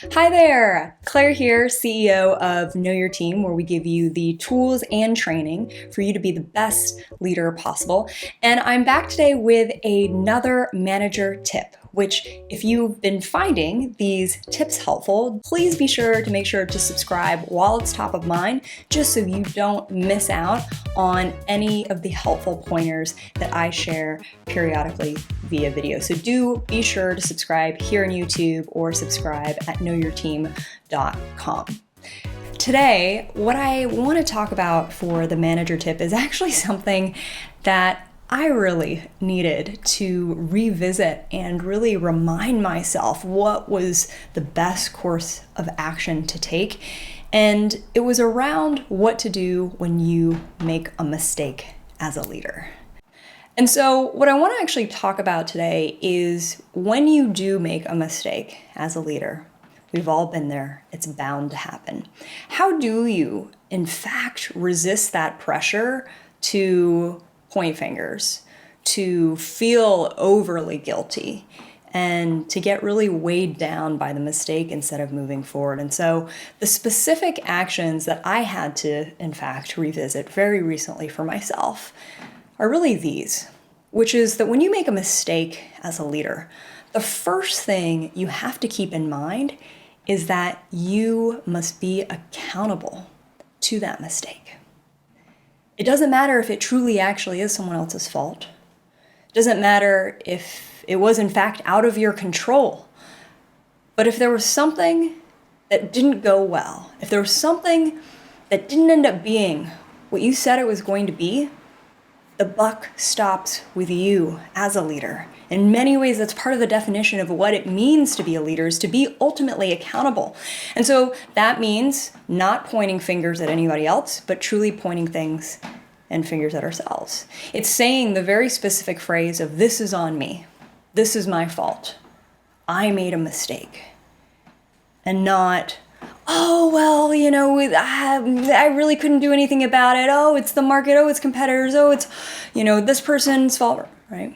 Hi there, Claire here, CEO of Know Your Team, where we give you the tools and training for you to be the best leader possible. And I'm back today with another manager tip, which if you've been finding these tips helpful, please be sure to make sure to subscribe while it's top of mind, just so you don't miss out on any of the helpful pointers that I share periodically via video. So do be sure to subscribe here on YouTube or subscribe at knowyourteam.com. Today, what I want to talk about for the manager tip is actually something that I really needed to revisit and really remind myself what was the best course of action to take. And it was around what to do when you make a mistake as a leader. And so what I want to actually talk about today is when you do make a mistake as a leader. We've all been there. It's bound to happen. How do you, in fact, resist that pressure to point fingers, to feel overly guilty, and to get really weighed down by the mistake instead of moving forward? And so the specific actions that I had to, in fact, revisit very recently for myself are really these, which is that when you make a mistake as a leader, the first thing you have to keep in mind is that you must be accountable to that mistake. It doesn't matter if it truly actually is someone else's fault. It doesn't matter if it was in fact out of your control. But if there was something that didn't go well, if there was something that didn't end up being what you said it was going to be, the buck stops with you as a leader. In many ways, that's part of the definition of what it means to be a leader, is to be ultimately accountable. And so that means not pointing fingers at anybody else, but truly pointing things and fingers at ourselves. It's saying the very specific phrase of, this is on me. This is my fault. I made a mistake. And not, oh, well, I really couldn't do anything about it. Oh, it's the market. Oh, it's competitors. Oh, it's, this person's fault, right?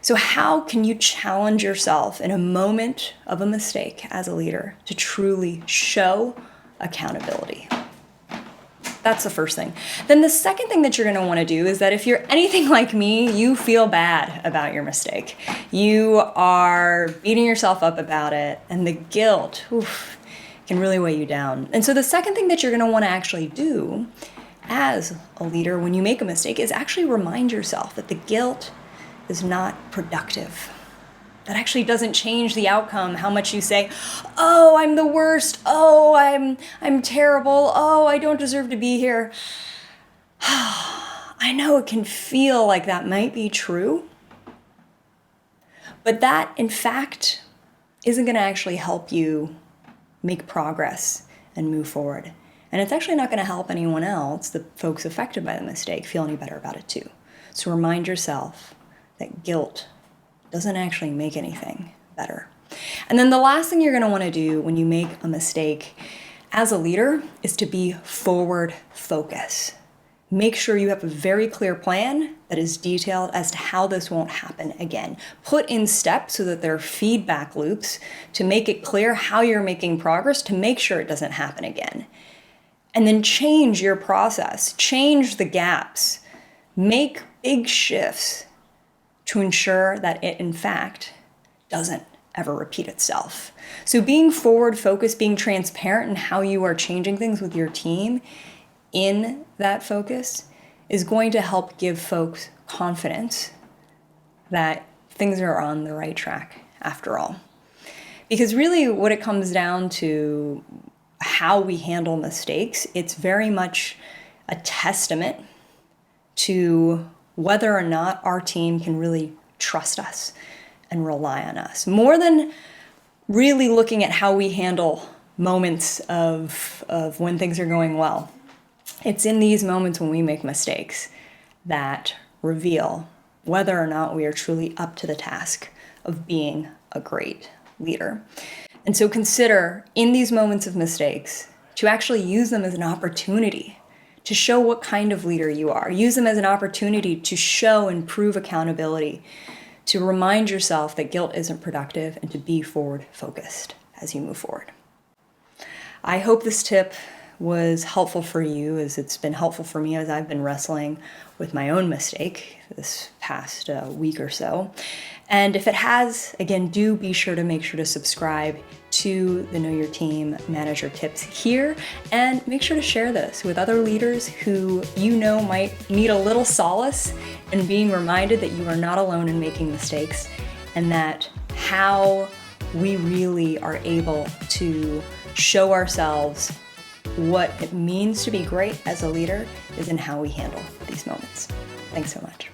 So how can you challenge yourself in a moment of a mistake as a leader to truly show accountability? That's the first thing. Then the second thing that you're going to want to do is that if you're anything like me, you feel bad about your mistake. You are beating yourself up about it, and the guilt, can really weigh you down. And so the second thing that you're going to want to actually do as a leader when you make a mistake is actually remind yourself that the guilt is not productive. That actually doesn't change the outcome, how much you say, oh, I'm the worst. Oh, I'm terrible. Oh, I don't deserve to be here. I know it can feel like that might be true, but that, in fact, isn't going to actually help you make progress and move forward. And it's actually not going to help anyone else, the folks affected by the mistake, feel any better about it too. So remind yourself that guilt doesn't actually make anything better. And then the last thing you're going to want to do when you make a mistake as a leader is to be forward focused. Make sure you have a very clear plan that is detailed as to how this won't happen again. Put in steps so that there are feedback loops to make it clear how you're making progress to make sure it doesn't happen again. And then change your process, change the gaps, make big shifts to ensure that it, in fact, doesn't ever repeat itself. So being forward focused, being transparent in how you are changing things with your team in that focus is going to help give folks confidence that things are on the right track after all. Because really what it comes down to, how we handle mistakes, it's very much a testament to whether or not our team can really trust us and rely on us. More than really looking at how we handle moments of when things are going well. It's in these moments when we make mistakes that reveal whether or not we are truly up to the task of being a great leader. And so consider in these moments of mistakes to actually use them as an opportunity to show what kind of leader you are. Use them as an opportunity to show and prove accountability, to remind yourself that guilt isn't productive, and to be forward focused as you move forward. I hope this tip was helpful for you, as it's been helpful for me as I've been wrestling with my own mistake this past week or so. And if it has, again, do be sure to make sure to subscribe to the Know Your Team Manager tips here, and make sure to share this with other leaders who you know might need a little solace in being reminded that you are not alone in making mistakes, and that how we really are able to show ourselves what it means to be great as a leader is in how we handle these moments. Thanks so much.